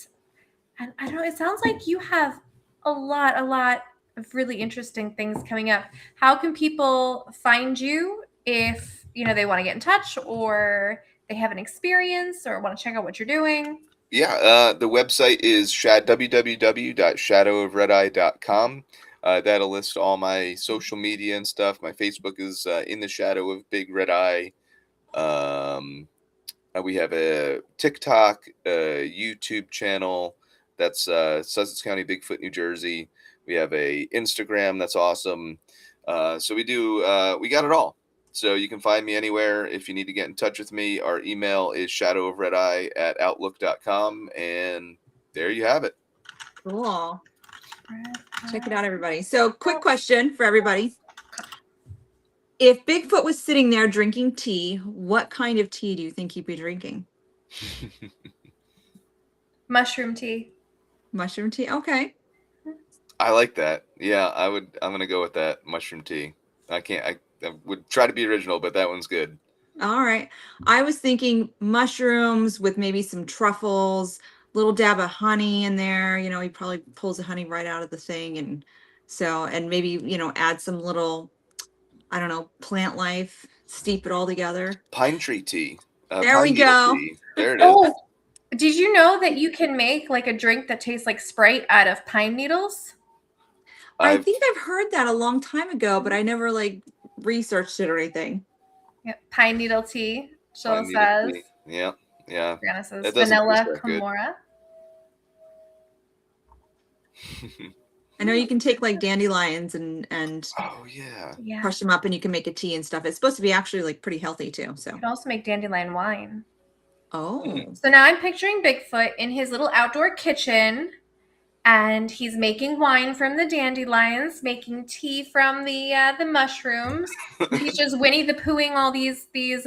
And I don't know, it sounds like you have a lot of really interesting things coming up. How can people find you if, they want to get in touch or they have an experience or want to check out what you're doing? Yeah, the website is www.shadowofredeye.com. That'll list all my social media and stuff. My Facebook is In the Shadow of Big Red Eye. We have a TikTok, YouTube channel that's Sussex County Bigfoot, New Jersey. We have a Instagram that's awesome. So we got it all. So you can find me anywhere. If you need to get in touch with me, our email is shadowofredeye@outlook.com. And there you have it. Cool. Check it out, everybody. So quick question for everybody. If Bigfoot was sitting there drinking tea, what kind of tea do you think he'd be drinking? Mushroom tea. Mushroom tea? Okay. I like that. Yeah, I'm going to go with that. Mushroom tea. I would try to be original, but that one's good. All right. I was thinking mushrooms with maybe some truffles, little dab of honey in there. He probably pulls the honey right out of the thing. And maybe, add some little, I don't know, plant life, steep it all together. Pine tree tea. There we go. Tea. There it is. Oh, did you know that you can make like a drink that tastes like Sprite out of pine needles? I think I've heard that a long time ago, but I never researched it or anything. Yeah, pine needle tea. Jill says. Tea. Yeah. Brianna says vanilla Kimura. I know you can take dandelions and oh yeah, crush them up and you can make a tea and stuff. It's supposed to be actually pretty healthy too. So you can also make dandelion wine. Oh. So now I'm picturing Bigfoot in his little outdoor kitchen. And he's making wine from the dandelions, making tea from the mushrooms. He's just Winnie the Poohing all these bees'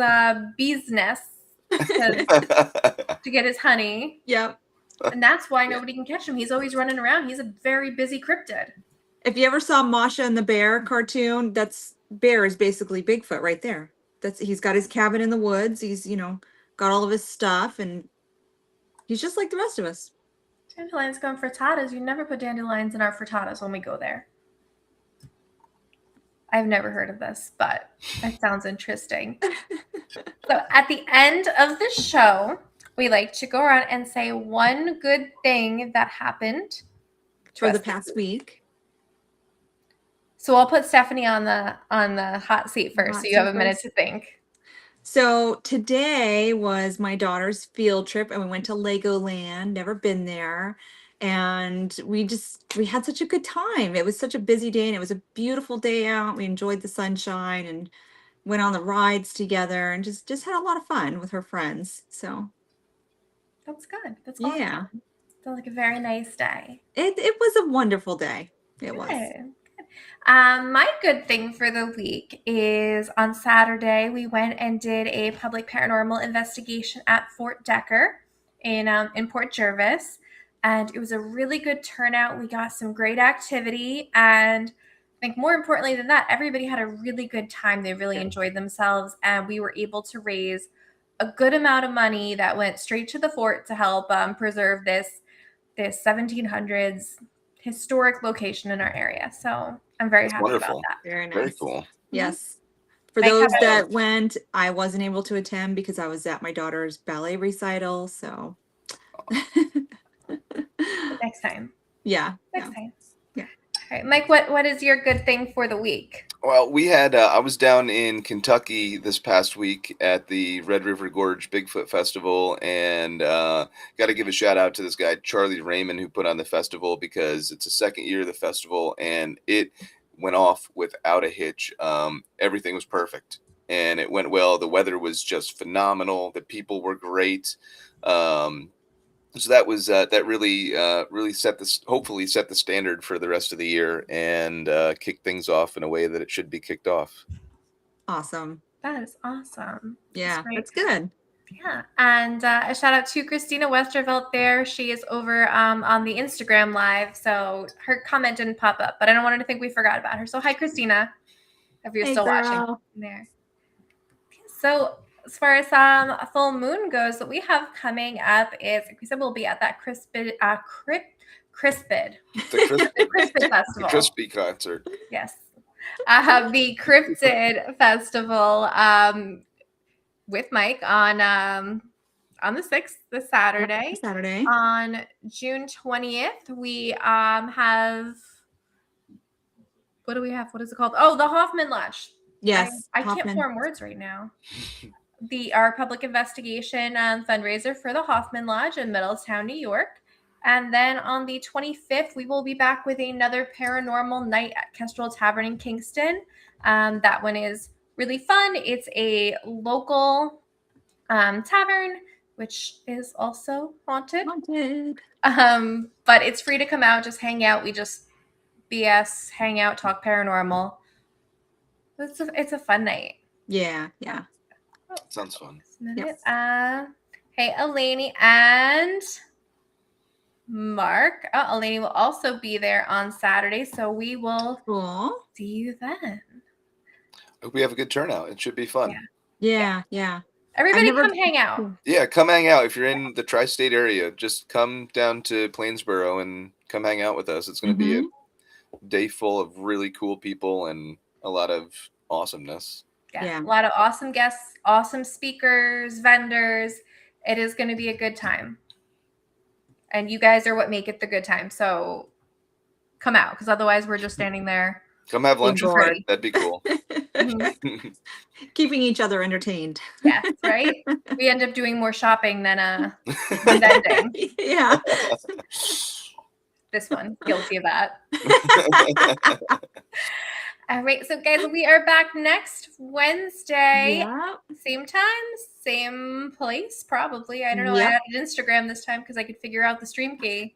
nests to get his honey. Yep. And that's why nobody can catch him. He's always running around. He's a very busy cryptid. If you ever saw Masha and the Bear cartoon, Bear is basically Bigfoot right there. He's got his cabin in the woods. He's got all of his stuff, and he's just like the rest of us. Dandelions go in frittatas. You never put dandelions in our frittatas when we go there. I've never heard of this, but it sounds interesting. So at the end of the show, we like to go around and say one good thing that happened for the past week. So I'll put Stephanie on the hot seat first, so you have a minute to think. So today was my daughter's field trip and we went to Legoland, never been there. And we had such a good time. It was such a busy day and it was a beautiful day out. We enjoyed the sunshine and went on the rides together and just had a lot of fun with her friends. So that's good. That's awesome. Yeah. Sounds like a very nice day. It was a wonderful day. It was. My good thing for the week is on Saturday, we went and did a public paranormal investigation at Fort Decker in Port Jervis. And it was a really good turnout. We got some great activity. And I think more importantly than that, everybody had a really good time. They really enjoyed themselves. And we were able to raise a good amount of money that went straight to the fort to help preserve this 1700s historic location in our area. So I'm very happy about that. Very nice. Very cool. Yes. For those that went, I wasn't able to attend because I was at my daughter's ballet recital. So next time. Yeah. Next time. Yeah. All right, Mike, what is your good thing for the week? Well, we had I was down in Kentucky this past week at the Red River Gorge Bigfoot Festival, and got to give a shout out to this guy Charlie Raymond who put on the festival because it's the second year of the festival and it went off without a hitch. Everything was perfect and it went well. The weather was just phenomenal. The people were great. So that was that really hopefully set the standard for the rest of the year and kick things off in a way that it should be kicked off. Awesome. That is awesome. Yeah, that's good. Yeah, and a shout out to Christina Westervelt there. She is over on the Instagram live, so her comment didn't pop up, but I don't want her to think we forgot about her. So hi, Christina, if you're Hey, still watching girl. there. So as far as a full moon goes, what we have coming up is, like we said, we'll be at that Crispid The Crispid the Festival. Crispy concert. Yes. The Cryptid Festival with Mike on the 6th, this Saturday. Yep, Saturday. On June 20th, we have, what do we have? What is it called? Oh, the Hoffman Lodge. Yes. I can't Hoffman. form words right now. Our public investigation fundraiser for the Hoffman Lodge in Middletown, New York. And then on the 25th, we will be back with another paranormal night at Kestrel Tavern in Kingston. That one is really fun. It's a local tavern, which is also haunted. But it's free to come out, just hang out. We just BS, hang out, talk paranormal. It's a fun night. Yeah. Oh, sounds fun. Minute. Yep. Hey, Eleni and Mark. Eleni will also be there on Saturday, so we will see you then. Hope we have a good turnout. It should be fun. Yeah. Everybody come hang out. Yeah, come hang out. If you're in the tri-state area, just come down to Plainsboro and come hang out with us. It's going to be a day full of really cool people and a lot of awesomeness. Yeah, a lot of awesome guests, awesome speakers, vendors. It is going to be a good time. And you guys are what make it the good time. So come out, because otherwise we're just standing there. Come have lunch with me. That'd be cool. Keeping each other entertained. Yes, right? We end up doing more shopping than vending. Yeah. This one, guilty of that. All right, so guys, we are back next Wednesday. Yep. Same time, same place, probably. I don't know. I added Instagram this time because I could figure out the stream key.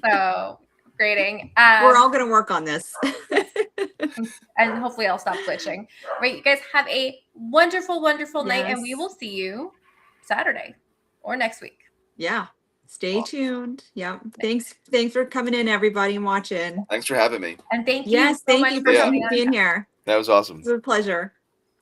So, grading. We're all going to work on this. And hopefully I'll stop glitching. Right, you guys have a wonderful, wonderful night, and we will see you Saturday or next week. Yeah. Stay tuned. Yep. Thanks for coming in, everybody, and watching. Thanks for having me. And thank you. Yes, thank you for being here. That was awesome. It was a pleasure.